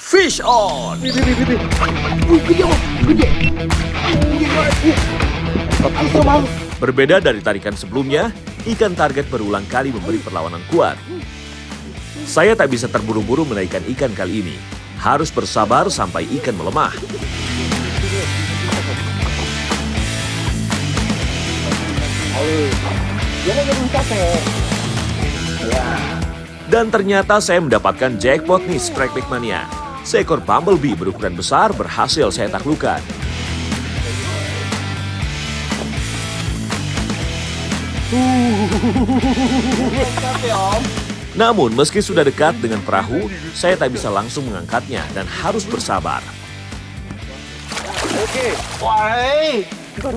Fish on! Berbeda dari tarikan sebelumnya, ikan target berulang kali memberi perlawanan kuat. Saya tak bisa terburu-buru menaikkan ikan kali ini. Harus bersabar sampai ikan melemah. Dan ternyata saya mendapatkan jackpot nih, Strike Back Mania. Seekor bumblebee berukuran besar berhasil saya taklukkan. Namun meski sudah dekat dengan perahu, saya tak bisa langsung mengangkatnya dan harus bersabar.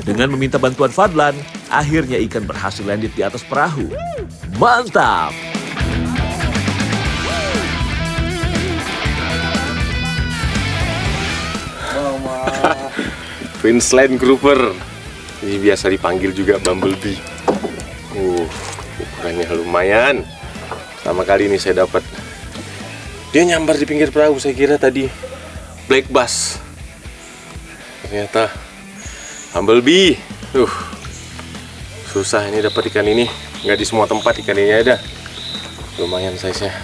Dengan meminta bantuan Fadlan, akhirnya ikan berhasil landed di atas perahu. Mantap! Queensland Grouper. Ini biasa dipanggil juga bumblebee. Ukurannya lumayan. Pertama kali ini saya dapat. Dia nyambar di pinggir perahu, saya kira tadi black bass. Ternyata bumblebee. Susah ini dapat ikan ini. Nggak di semua tempat ikan ini ada. Lumayan size-nya.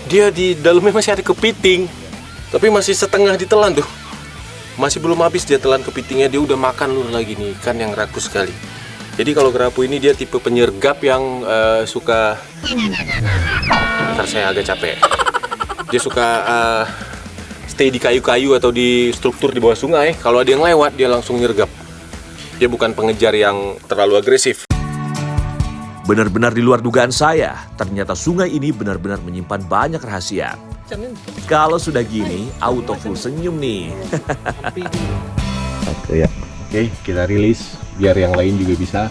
Dia di dalamnya masih ada kepiting. Tapi masih setengah ditelan tuh. Masih belum habis dia telan kepitingnya, dia udah makan lur lagi nih, ikan yang rakus sekali. Jadi kalau kerapu ini dia tipe penyergap yang suka, ntar saya agak capek. Dia suka stay di kayu-kayu atau di struktur di bawah sungai. Kalau ada yang lewat dia langsung nyergap. Dia bukan pengejar yang terlalu agresif. Benar-benar di luar dugaan saya, ternyata sungai ini benar-benar menyimpan banyak rahasia. Kalau sudah gini, auto full senyum nih. Oke, kita rilis biar yang lain juga bisa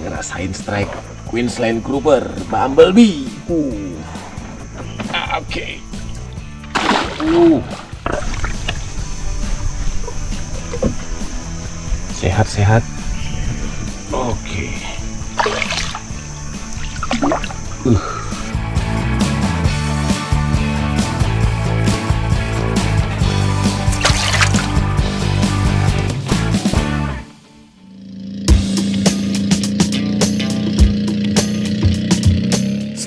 ngerasain strike Queensland Grouper bumblebee. Oke. Sehat-sehat. Oke.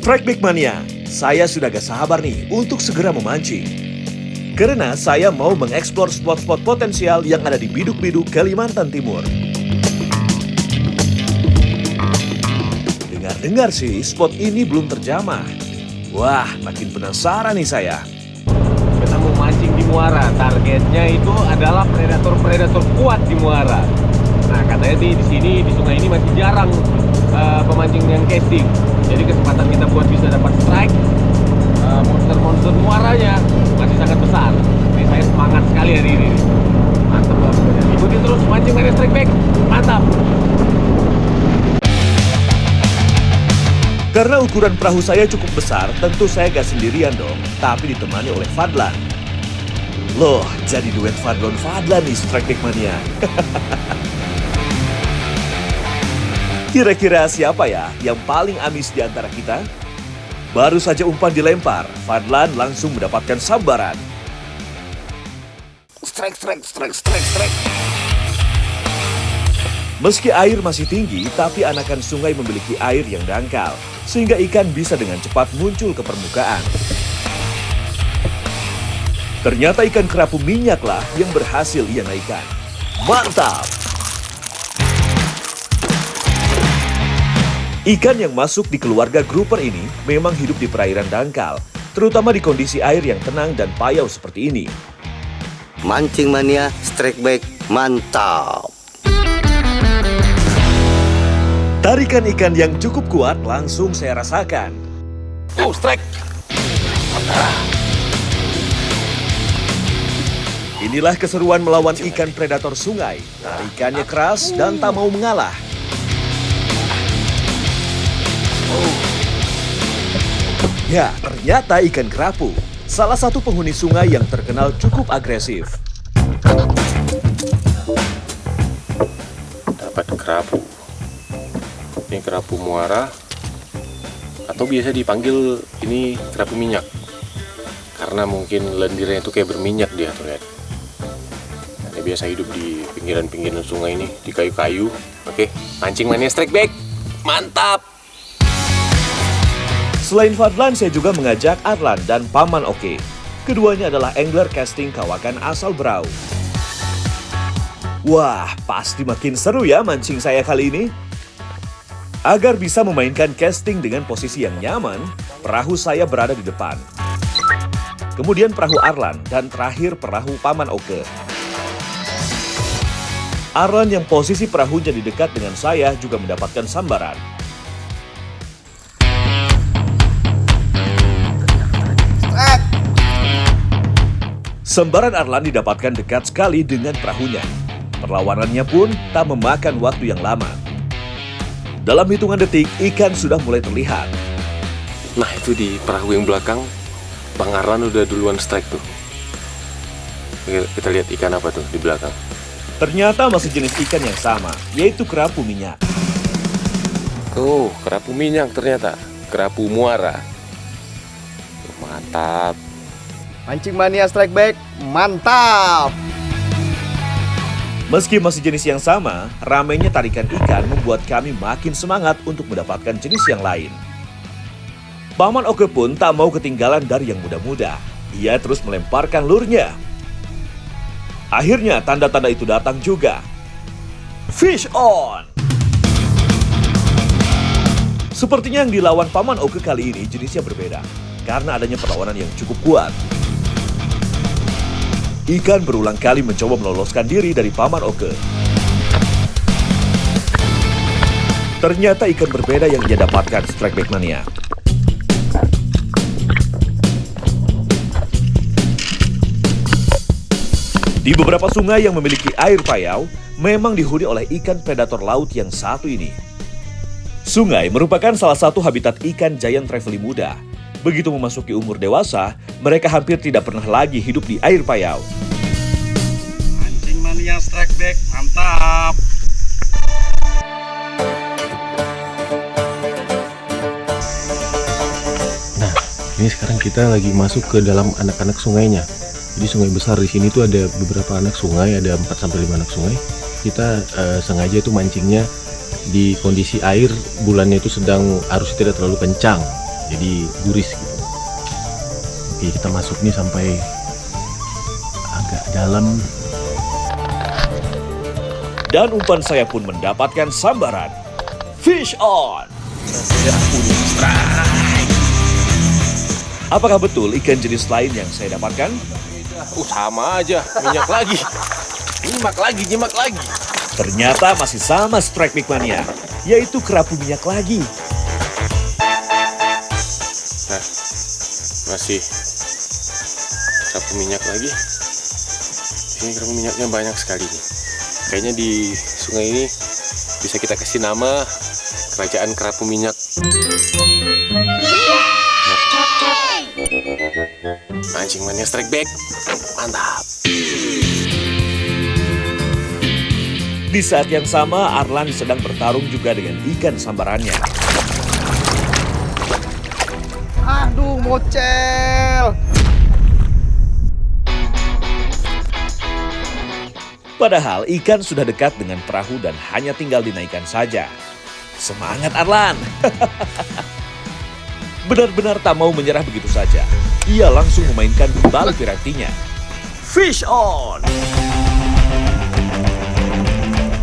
Strike Back Mania, saya sudah gak sabar nih untuk segera memancing. Karena saya mau mengeksplor spot-spot potensial yang ada di Biduk-Biduk, Kalimantan Timur. Dengar-dengar sih, spot ini belum terjamah. Wah, makin penasaran nih saya. Kita mau mancing di muara, targetnya itu adalah predator-predator kuat di muara. Nah, katanya di sini, di sungai ini masih jarang pemancing yang casting. Jadi kesempatan kita buat bisa dapat strike monster-monster muaranya masih sangat besar. Jadi saya semangat sekali hari ini. Mantap banget. Ikuti terus mancing Mania Strike Back. Mantap. Karena ukuran perahu saya cukup besar, tentu saya gak sendirian dong, tapi ditemani oleh Fadlan. Loh, jadi duet Fadlan nih Strike Back Mania. Kira-kira siapa ya yang paling amis di antara kita? Baru saja umpan dilempar, Fadlan langsung mendapatkan sambaran. Strike. Meski air masih tinggi, tapi anakan sungai memiliki air yang dangkal, sehingga ikan bisa dengan cepat muncul ke permukaan. Ternyata ikan kerapu minyaklah yang berhasil ia naikkan. Mantap! Ikan yang masuk di keluarga grouper ini memang hidup di perairan dangkal, terutama di kondisi air yang tenang dan payau seperti ini. Mancing Mania Strike Back mantap. Tarikan ikan yang cukup kuat langsung saya rasakan. Strike. Inilah keseruan melawan ikan predator sungai. Tarikannya keras dan tak mau mengalah. Ya, ternyata ikan kerapu, salah satu penghuni sungai yang terkenal cukup agresif. Dapat kerapu. Ini kerapu muara atau biasa dipanggil ini kerapu minyak. Karena mungkin lendirnya itu kayak berminyak dia tuh, lihat. Dia biasa hidup di pinggiran-pinggiran sungai ini, di kayu-kayu. Oke, mancing mania strike back. Mantap! Selain Fadlan, saya juga mengajak Arlan dan Paman Oke. Keduanya adalah angler casting kawakan asal Berau. Wah, pasti makin seru ya mancing saya kali ini. Agar bisa memainkan casting dengan posisi yang nyaman, perahu saya berada di depan. Kemudian perahu Arlan, dan terakhir perahu Paman Oke. Arlan yang posisi perahunya di dekat dengan saya juga mendapatkan sambaran. Sambaran Arlan didapatkan dekat sekali dengan perahunya. Perlawanannya pun tak memakan waktu yang lama. Dalam hitungan detik, ikan sudah mulai terlihat. Nah, itu di perahu yang belakang, Bang Arlan udah duluan strike tuh. Kita lihat ikan apa tuh di belakang. Ternyata masih jenis ikan yang sama, yaitu kerapu minyak. Oh, kerapu minyak ternyata. Kerapu muara. Mantap. Mancing mania strike back, mantap! Meski masih jenis yang sama, ramainya tarikan ikan membuat kami makin semangat untuk mendapatkan jenis yang lain. Paman Oke pun tak mau ketinggalan dari yang muda-muda. Ia terus melemparkan lurnya. Akhirnya tanda-tanda itu datang juga. Fish on! Sepertinya yang dilawan Paman Oke kali ini jenisnya berbeda, karena adanya perlawanan yang cukup kuat. Ikan berulang kali mencoba meloloskan diri dari Paman Oke. Ternyata ikan berbeda yang ia dapatkan, strike back mania. Di beberapa sungai yang memiliki air payau, memang dihuni oleh ikan predator laut yang satu ini. Sungai merupakan salah satu habitat ikan giant trevally muda. Begitu memasuki umur dewasa, mereka hampir tidak pernah lagi hidup di air payau. Mancing mania strike back, mantap! Nah, ini sekarang kita lagi masuk ke dalam anak-anak sungainya. Jadi sungai besar di sini tuh ada beberapa anak sungai, ada 4-5 anak sungai. Kita sengaja tuh mancingnya di kondisi air bulannya itu sedang arusnya tidak terlalu kencang, jadi guris gitu. Oke, kita masuk nih sampai agak dalam. Dan umpan saya pun mendapatkan sambaran. Fish on! Apakah betul ikan jenis lain yang saya dapatkan? Sama aja, minyak lagi. Nyimak lagi. Ternyata masih sama strike back mania, yaitu kerapu minyak lagi. Nah, masih kerapu minyak lagi. Ini kerapu minyaknya banyak sekali nih. Kayaknya di sungai ini bisa kita kasih nama Kerajaan Kerapu Minyak. Mancing mania strike back, mantap. Di saat yang sama, Arlan sedang bertarung juga dengan ikan sambarannya. Aduh, mocel! Padahal ikan sudah dekat dengan perahu dan hanya tinggal dinaikkan saja. Semangat Arlan! Benar-benar tak mau menyerah begitu saja. Ia langsung memainkan kembali pirantinya. Fish on!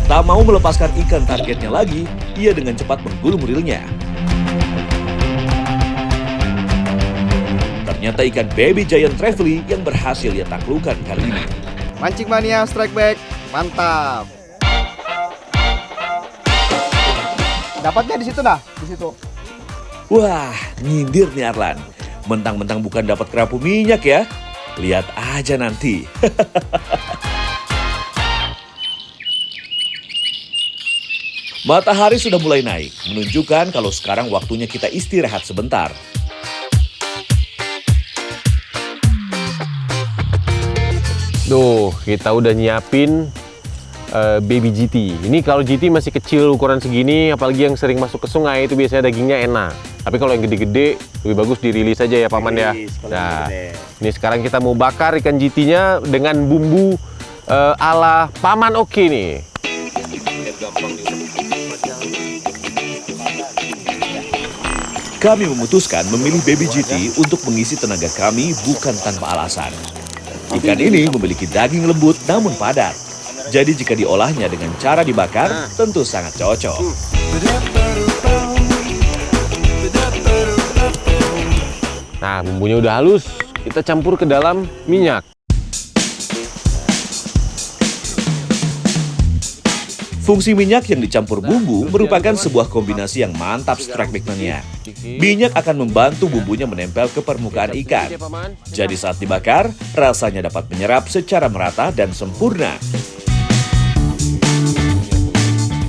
Tak mau melepaskan ikan targetnya lagi, ia dengan cepat menggulung reelnya. Ternyata ikan baby giant trevally yang berhasil ia taklukkan kali ini. Mancing mania strike back, mantap! Dapatnya di situ nah, di situ. Wah, nyindir nih Arlan. Mentang-mentang bukan dapat kerapu minyak ya. Lihat aja nanti. Matahari sudah mulai naik, menunjukkan kalau sekarang waktunya kita istirahat sebentar. Duh, kita udah nyiapin baby GT. Ini kalau GT masih kecil ukuran segini, apalagi yang sering masuk ke sungai itu biasanya dagingnya enak. Tapi kalau yang gede-gede lebih bagus dirilis aja ya Paman ya. Nah, ini sekarang kita mau bakar ikan GT-nya dengan bumbu ala Paman Oke nih. Kami memutuskan memilih baby GT untuk mengisi tenaga kami bukan tanpa alasan. Ikan ini memiliki daging lembut namun padat. Jadi jika diolahnya dengan cara dibakar, tentu sangat cocok. Nah, bumbunya udah halus, kita campur ke dalam minyak. Fungsi minyak yang dicampur bumbu merupakan sebuah kombinasi yang mantap Strike Back Mania. Minyak akan membantu bumbunya menempel ke permukaan ikan. Jadi saat dibakar, rasanya dapat menyerap secara merata dan sempurna.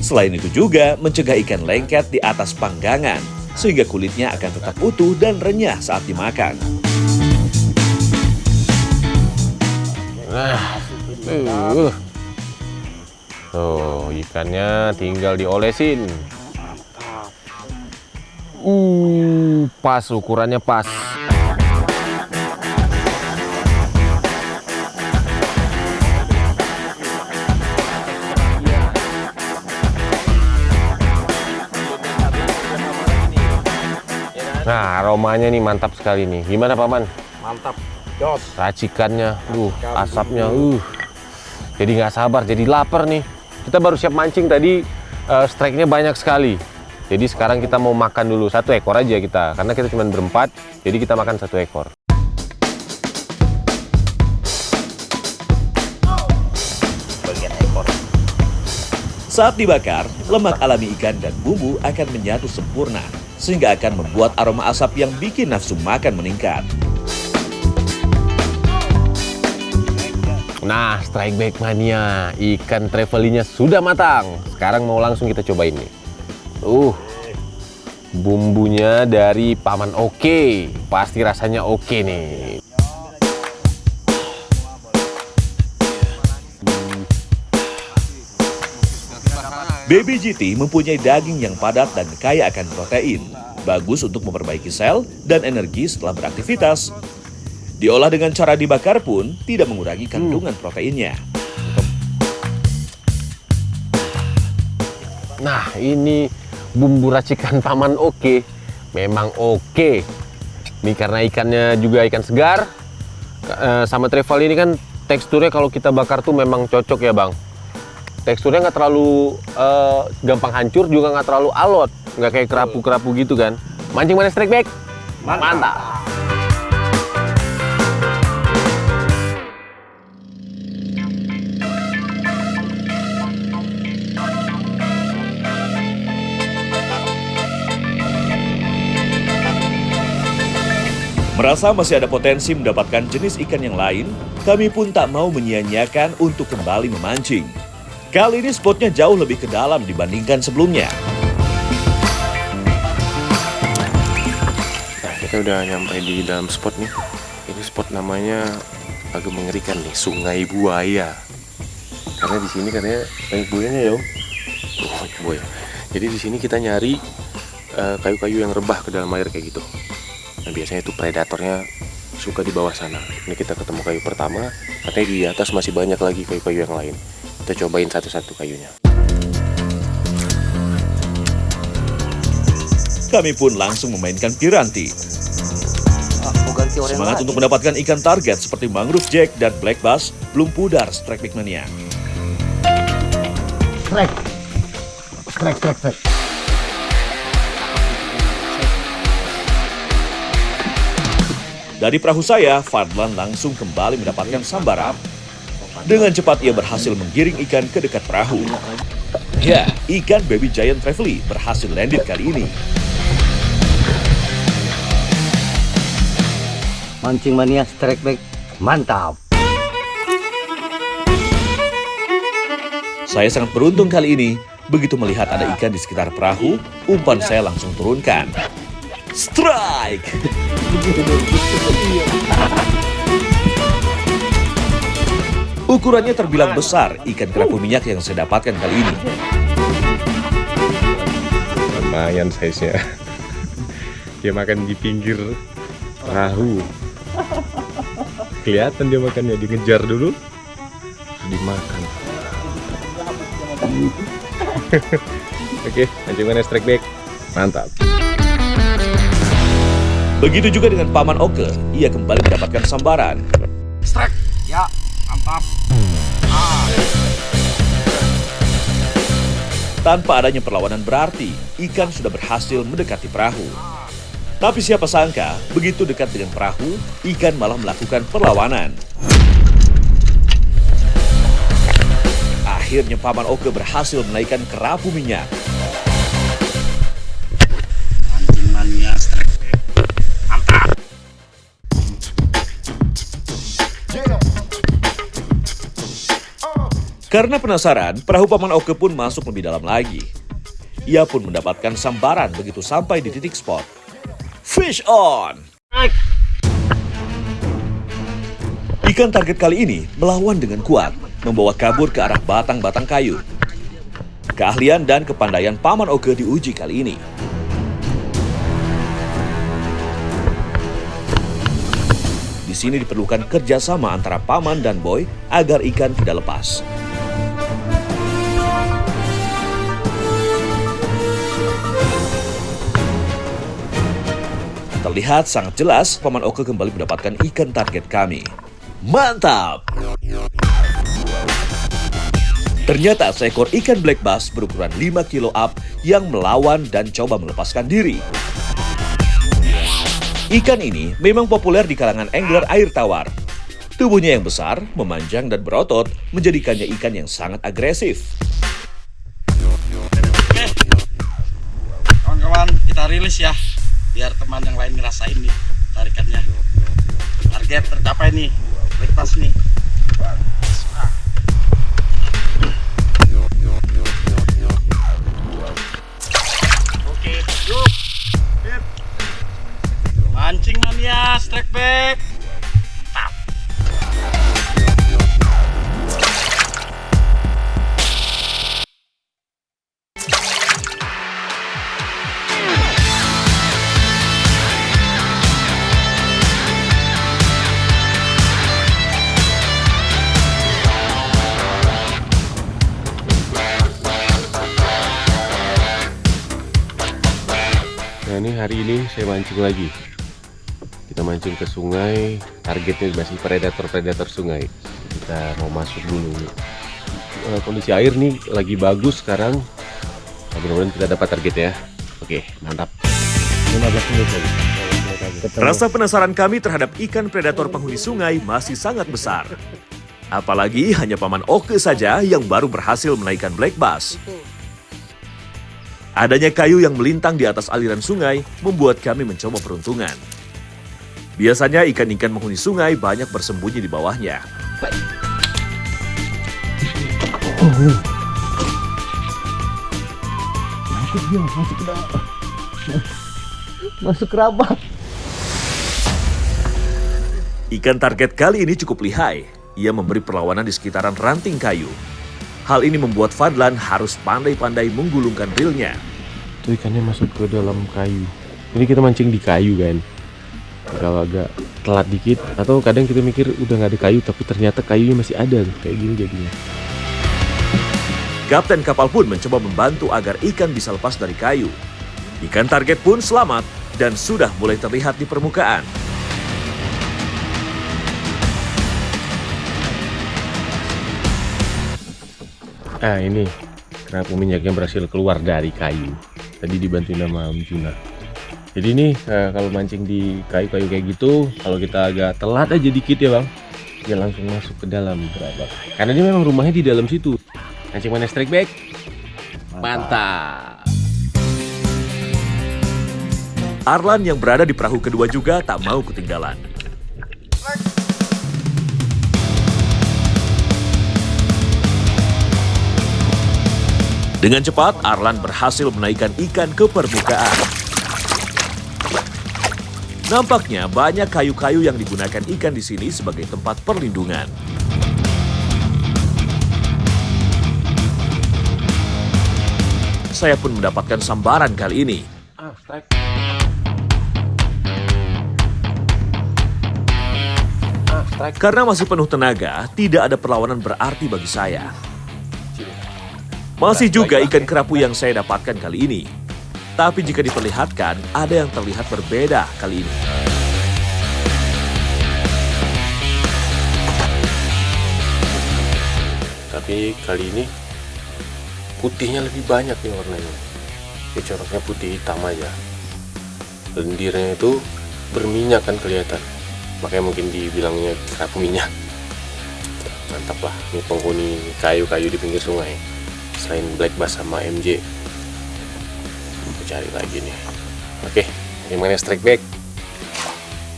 Selain itu juga mencegah ikan lengket di atas panggangan, sehingga kulitnya akan tetap utuh dan renyah saat dimakan. Nah, tuh ikannya tinggal diolesin. Pas ukurannya pas. Nah, aromanya nih mantap sekali nih. Gimana Paman? Mantap, jos. Racikannya, asapnya, jadi nggak sabar, jadi lapar nih. Kita baru siap mancing tadi, strike-nya banyak sekali. Jadi sekarang kita mau makan dulu 1 ekor aja kita, karena kita cuma berempat, jadi kita makan 1 ekor. Saat dibakar, lemak alami ikan dan bumbu akan menyatu sempurna, sehingga akan membuat aroma asap yang bikin nafsu makan meningkat. Nah, Strike Back Mania, ikan trevelinya sudah matang. Sekarang mau langsung kita cobain nih. Bumbunya dari Paman Oke, pasti rasanya oke nih. Baby GT mempunyai daging yang padat dan kaya akan protein. Bagus untuk memperbaiki sel dan energi setelah beraktivitas. Diolah dengan cara dibakar pun tidak mengurangi kandungan proteinnya. Nah, ini bumbu racikan Paman Oke. Memang oke. Ini karena ikannya juga ikan segar. Sama treval ini kan teksturnya kalau kita bakar tuh memang cocok ya Bang. Teksturnya nggak terlalu gampang hancur, juga nggak terlalu alot. Nggak kayak kerapu-kerapu gitu kan. Mancing mana Strike Back? Mantap. Merasa masih ada potensi mendapatkan jenis ikan yang lain, kami pun tak mau menyia-nyiakan untuk kembali memancing. Kali ini spotnya jauh lebih ke dalam dibandingkan sebelumnya. Nah, kita udah nyampe di dalam spot nih. Ini spot namanya agak mengerikan nih, Sungai Buaya. Karena di sini katanya banyak buayanya ya, Om. Buaya. Jadi di sini kita nyari kayu-kayu yang rebah ke dalam air kayak gitu. Nah, biasanya itu predatornya suka di bawah sana. Ini kita ketemu kayu pertama, katanya di atas masih banyak lagi kayu-kayu yang lain. Kita cobain satu-satu kayunya. Kami pun langsung memainkan piranti. Semangat untuk mendapatkan ikan target seperti mangrove jack dan black bass belum pudar Strike Back Mania. Strike. Dari perahu saya, Fadlan langsung kembali mendapatkan sambaran. Dengan cepat ia berhasil menggiring ikan ke dekat perahu. Ya, ikan baby giant trevally berhasil landed kali ini. Mancing Mania Strike Back, mantap. Saya sangat beruntung kali ini. Begitu melihat ada ikan di sekitar perahu, umpan saya langsung turunkan. Strike! Ukurannya terbilang besar ikan kerapu minyak yang saya dapatkan kali ini. Lumayan size-nya. Dia makan di pinggir perahu. Kelihatan dia makannya, dingejar dulu, dimakan. Oke, mancing manis strike back. Mantap. Begitu juga dengan Paman Oke, ia kembali mendapatkan sambaran. Strike. Ya, mantap. Tanpa adanya perlawanan berarti, ikan sudah berhasil mendekati perahu. Tapi siapa sangka, begitu dekat dengan perahu, ikan malah melakukan perlawanan. Akhirnya Paman Oke berhasil menaikkan kerapu minyak. Mancing mania strike back. Mantap. Karena penasaran, perahu Paman Oke pun masuk lebih dalam lagi. Ia pun mendapatkan sambaran begitu sampai di titik spot. Fish on! Ikan target kali ini melawan dengan kuat, membawa kabur ke arah batang-batang kayu. Keahlian dan kepandaian Paman Oke diuji kali ini. Di sini diperlukan kerjasama antara Paman dan Boy agar ikan tidak lepas. Terlihat sangat jelas Paman Oke kembali mendapatkan ikan target kami. Mantap! Ternyata seekor ikan black bass berukuran 5 kilo up yang melawan dan coba melepaskan diri. Ikan ini memang populer di kalangan angler air tawar. Tubuhnya yang besar, memanjang dan berotot menjadikannya ikan yang sangat agresif. Kawan-kawan, kita rilis ya, biar teman yang lain ngerasain nih tarikannya. Target tercapai nih, black bass nih. Oke, yuk. Mancing mania, strike back. Mantap. Nah ini hari ini saya mancing lagi. Kita mancing ke sungai, targetnya masih predator sungai. Kita mau masuk dulu. Kondisi air nih lagi bagus sekarang. Mudah-mudahan kita dapat target ya. Oke, mantap. 15 menit lagi. Rasa penasaran kami terhadap ikan predator penghuni sungai masih sangat besar. Apalagi hanya Paman Oke saja yang baru berhasil menaikkan black bass. Adanya kayu yang melintang di atas aliran sungai membuat kami mencoba peruntungan. Biasanya ikan-ikan penghuni sungai banyak bersembunyi di bawahnya. Masuk kerabak. Ikan target kali ini cukup lihai. Ia memberi perlawanan di sekitaran ranting kayu. Hal ini membuat Fadlan harus pandai-pandai menggulungkan reelnya. Itu ikannya masuk ke dalam kayu. Ini kita mancing di kayu kan. Kalau agak telat dikit, atau kadang kita mikir udah nggak ada kayu, tapi ternyata kayunya masih ada. Kayak gini jadinya. Kapten kapal pun mencoba membantu agar ikan bisa lepas dari kayu. Ikan target pun selamat dan sudah mulai terlihat di permukaan. Ah ini kerapu minyaknya berhasil keluar dari kayu. Tadi dibantuin sama Om Juna. Jadi ini kalau mancing di kayu-kayu kayak gitu, kalau kita agak telat aja dikit ya bang, dia langsung masuk ke dalam gerabak. Karena dia memang rumahnya di dalam situ. Mancing mana strike back? Mantap. Arlan yang berada di perahu kedua juga tak mau ketinggalan. Dengan cepat, Arlan berhasil menaikkan ikan ke permukaan. Nampaknya banyak kayu-kayu yang digunakan ikan di sini sebagai tempat perlindungan. Saya pun mendapatkan sambaran kali ini. Karena masih penuh tenaga, tidak ada perlawanan berarti bagi saya. Masih juga ikan kerapu yang saya dapatkan kali ini. Tapi jika diperlihatkan, ada yang terlihat berbeda kali ini. Tapi kali ini putihnya lebih banyak nih warnanya. Coraknya putih hitam aja. Lendirnya itu berminyak kan kelihatan. Makanya mungkin dibilangnya kerapu minyak. Mantap lah, ini penghuni kayu-kayu di pinggir sungai. Selain black bass sama MJ, aku cari lagi nih. Oke, gimana strike back?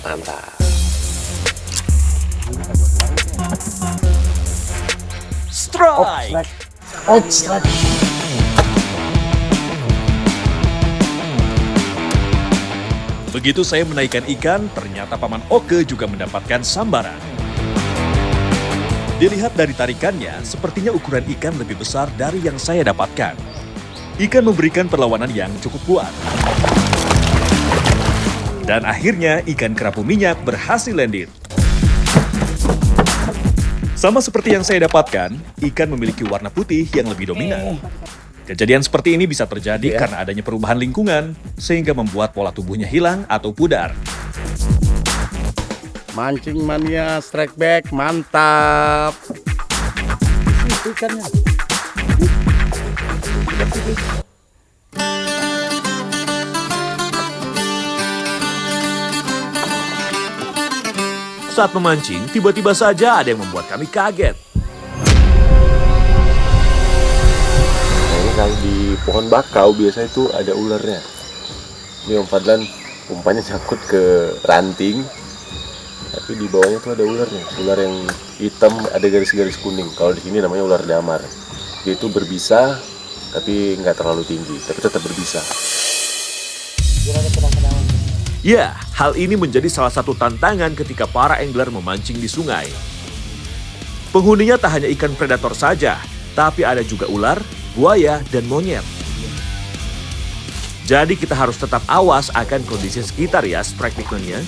Mantap. Strike! Begitu saya menaikkan ikan, ternyata Paman Oke juga mendapatkan sambaran. Dilihat dari tarikannya, sepertinya ukuran ikan lebih besar dari yang saya dapatkan. Ikan memberikan perlawanan yang cukup kuat. Dan akhirnya ikan kerapu minyak berhasil lendir. Sama seperti yang saya dapatkan, ikan memiliki warna putih yang lebih dominan. Kejadian seperti ini bisa terjadi karena adanya perubahan lingkungan, sehingga membuat pola tubuhnya hilang atau pudar. Mancing mania strike back, mantap. Itu ikannya. Saat memancing, tiba-tiba saja ada yang membuat kami kaget. Kalau di pohon bakau biasa itu ada ularnya. Ini Om Fadlan umpannya nyangkut ke ranting, tapi di bawahnya tuh ada ularnya. Ular yang hitam ada garis-garis kuning. Kalau di sini namanya ular damar. Dia itu berbisa, tapi nggak terlalu tinggi, tapi tetap berbisa. Ya, hal ini menjadi salah satu tantangan ketika para angler memancing di sungai. Penghuninya tak hanya ikan predator saja, tapi ada juga ular, buaya, dan monyet. Jadi kita harus tetap awas akan kondisi sekitar ya, strike backman-nya.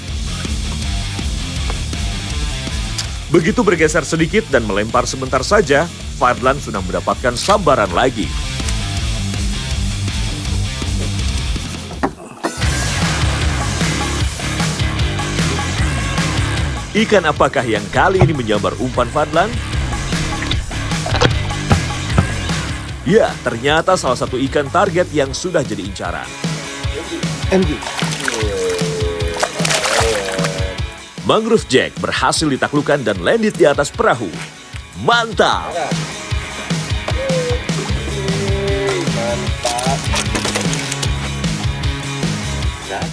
Begitu bergeser sedikit dan melempar sebentar saja, Fadlan sudah mendapatkan sambaran lagi. Ikan apakah yang kali ini menyambar umpan Fadlan? Ya, ternyata salah satu ikan target yang sudah jadi incaran. Mangrove Jack berhasil ditaklukkan dan landed di atas perahu. Mantap!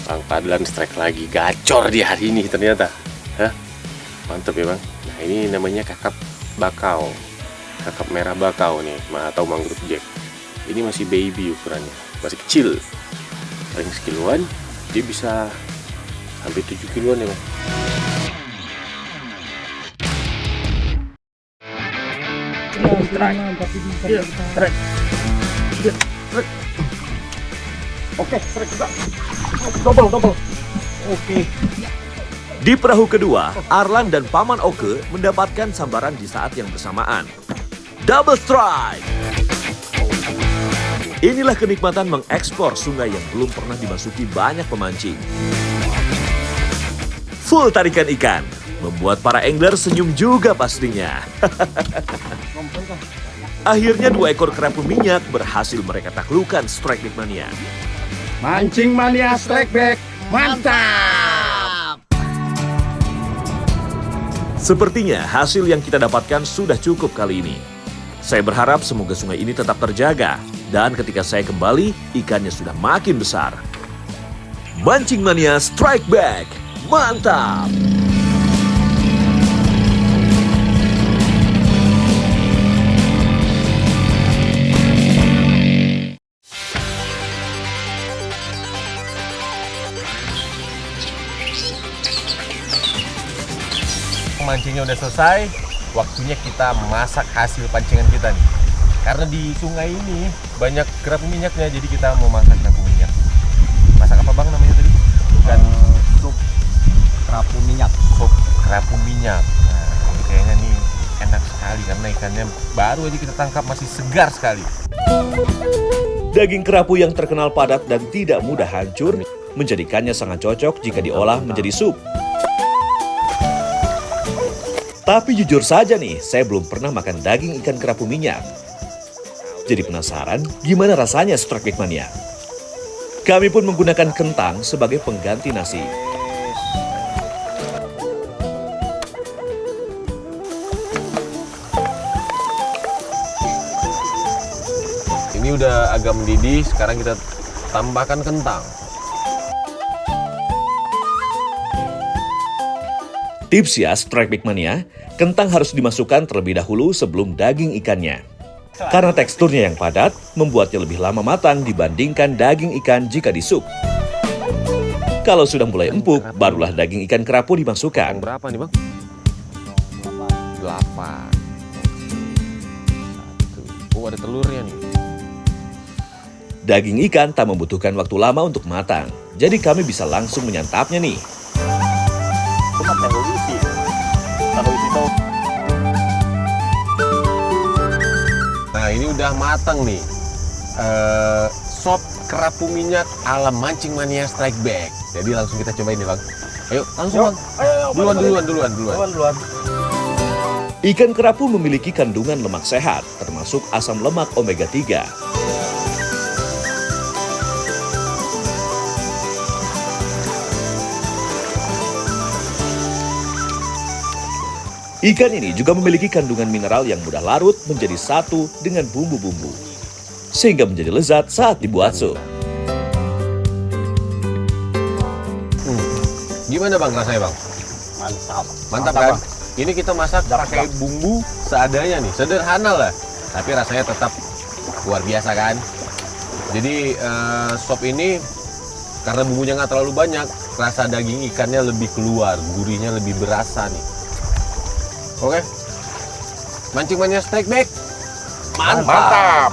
Bang Fadlan strike lagi, gacor dia hari ini ternyata. Hah? Mantap ya bang. Nah ini namanya kakap bakau. Kakap merah bakau nih, atau mangrove jack. Ini masih baby ukurannya, masih kecil. Paling sekiloan, dia bisa sampai 7 kiloan ya bang. Oke, strike juga. Double. Oke. Di perahu kedua, Arlan dan Paman Oke mendapatkan sambaran di saat yang bersamaan. Double strike! Inilah kenikmatan mengekspor sungai yang belum pernah dimasuki banyak pemancing. Full tarikan ikan, membuat para angler senyum juga pastinya. Akhirnya 2 ekor kerapu minyak berhasil mereka taklukkan strike backman-nya. Mancing mania strike back, mantap. Sepertinya hasil yang kita dapatkan sudah cukup kali ini. Saya berharap semoga sungai ini tetap terjaga, dan ketika saya kembali, ikannya sudah makin besar. Mancing mania strike back, mantap! Mancingnya udah selesai, waktunya kita masak hasil pancingan kita nih. Karena di sungai ini banyak kerapu minyaknya, jadi kita mau masak kerapu minyak. Masak apa bang namanya tadi? Bukan Sup kerapu minyak. sup kerapu minyak. kayaknya nih enak sekali karena ikannya baru aja kita tangkap, masih segar sekali. Daging kerapu yang terkenal padat dan tidak mudah hancur menjadikannya sangat cocok jika diolah menjadi sup. Tapi jujur saja nih, saya belum pernah makan daging ikan kerapu minyak. Jadi penasaran gimana rasanya Strike Back Mania? Kami pun menggunakan kentang sebagai pengganti nasi. Ini udah agak mendidih, sekarang kita tambahkan kentang. Tips ya Strike Back Mania, kentang harus dimasukkan terlebih dahulu sebelum daging ikannya. Karena teksturnya yang padat, membuatnya lebih lama matang dibandingkan daging ikan jika di sup. Kalau sudah mulai empuk, barulah daging ikan kerapu dimasukkan. Berapa nih bang? 8. Oh ada telurnya nih. Daging ikan tak membutuhkan waktu lama untuk matang, jadi kami bisa langsung menyantapnya nih. Nah ini udah matang nih. Sop kerapu minyak ala Mancing Mania Strike Back. Jadi langsung kita cobain nih bang. Ayo langsung bang. Duluan. Ikan kerapu memiliki kandungan lemak sehat, termasuk asam lemak omega 3. Ikan ini juga memiliki kandungan mineral yang mudah larut menjadi satu dengan bumbu-bumbu, sehingga menjadi lezat saat dibuat sup. Gimana bang rasanya bang? Mantap kan? Ini kita masak pakai bumbu seadanya nih, sederhana lah, tapi rasanya tetap luar biasa kan? Jadi sop ini karena bumbunya nggak terlalu banyak, rasa daging ikannya lebih keluar, gurihnya lebih berasa nih. Oke, Mancing Mania Strike Back, mantap.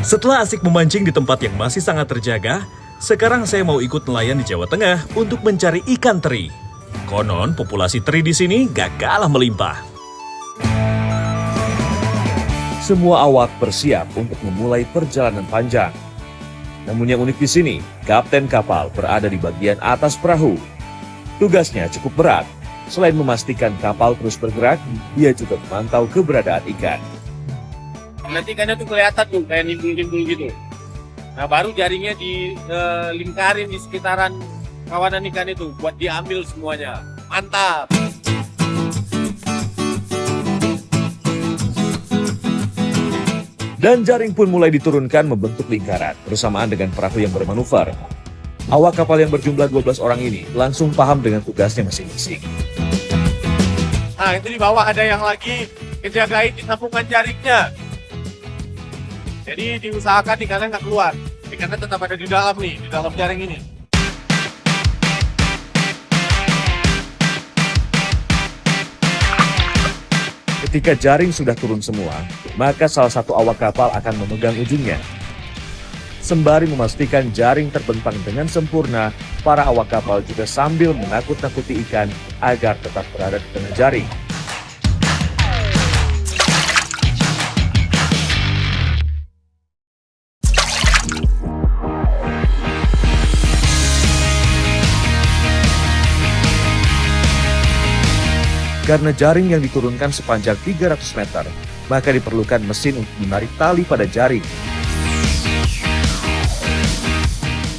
Setelah asik memancing di tempat yang masih sangat terjaga, sekarang saya mau ikut nelayan di Jawa Tengah untuk mencari ikan teri. Konon, populasi teri di sini gak kalah melimpah. Semua awak bersiap untuk memulai perjalanan panjang. Namun yang unik di sini, kapten kapal berada di bagian atas perahu. Tugasnya cukup berat. Selain memastikan kapal terus bergerak, dia juga memantau keberadaan ikan. Nanti ikannya tuh kelihatan tuh kayak nimbul-nimbul gitu. Nah baru jaringnya dilingkarin di sekitaran kawanan ikan itu buat diambil semuanya. Mantap. Dan jaring pun mulai diturunkan membentuk lingkaran bersamaan dengan perahu yang bermanuver. Awak kapal yang berjumlah 12 orang ini langsung paham dengan tugasnya masing-masing. Nah itu di bawah ada yang lagi ngejagain di sambungan jaringnya. Jadi diusahakan ikannya nggak keluar. Ikannya tetap ada di dalam nih, di dalam jaring ini. Ketika jaring sudah turun semua, maka salah satu awak kapal akan memegang ujungnya. Sembari memastikan jaring terbentang dengan sempurna, para awak kapal juga sambil menakut-nakuti ikan agar tetap berada di tengah jaring. Karena jaring yang diturunkan sepanjang 300 meter, maka diperlukan mesin untuk menarik tali pada jaring.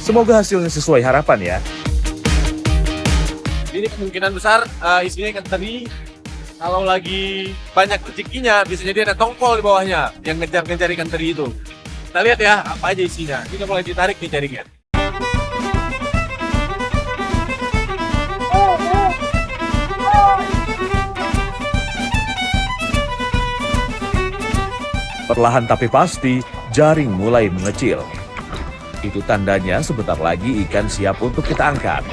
Semoga hasilnya sesuai harapan ya. Ini kemungkinan besar isinya ikan teri. Kalau lagi banyak rezekinya, bisa jadi ada tongkol di bawahnya yang ngejar-ngejar ikan teri itu. Kita lihat ya, apa aja isinya. Kita mulai ditarik nih jaringnya. Perlahan tapi pasti, jaring mulai mengecil. Itu tandanya sebentar lagi ikan siap untuk kita angkat.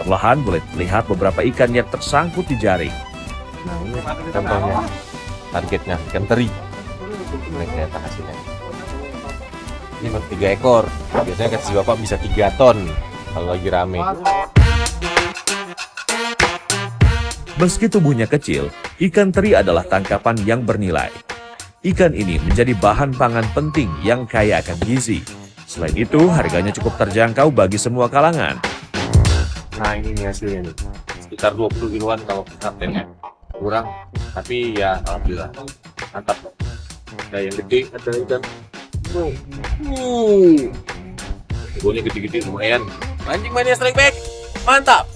Perlahan boleh terlihat beberapa ikan yang tersangkut di jaring. Nah ini contohnya targetnya ikan teri. Ini kelihatan hasilnya. Ini baru 3 ekor. Biasanya kata si bapak bisa 3 ton kalau lagi rame. Meski tubuhnya kecil, ikan teri adalah tangkapan yang bernilai. Ikan ini menjadi bahan pangan penting yang kaya akan gizi. Selain itu, harganya cukup terjangkau bagi semua kalangan. Nah ini nih hasilnya nih. Sekitar 20 kiloan kalau kaptennya. Kurang, tapi ya alhamdulillah. Mantap. Ada yang gede, ada ikan. Ikannya gede-gede lumayan. Mancing mania strike back, mantap.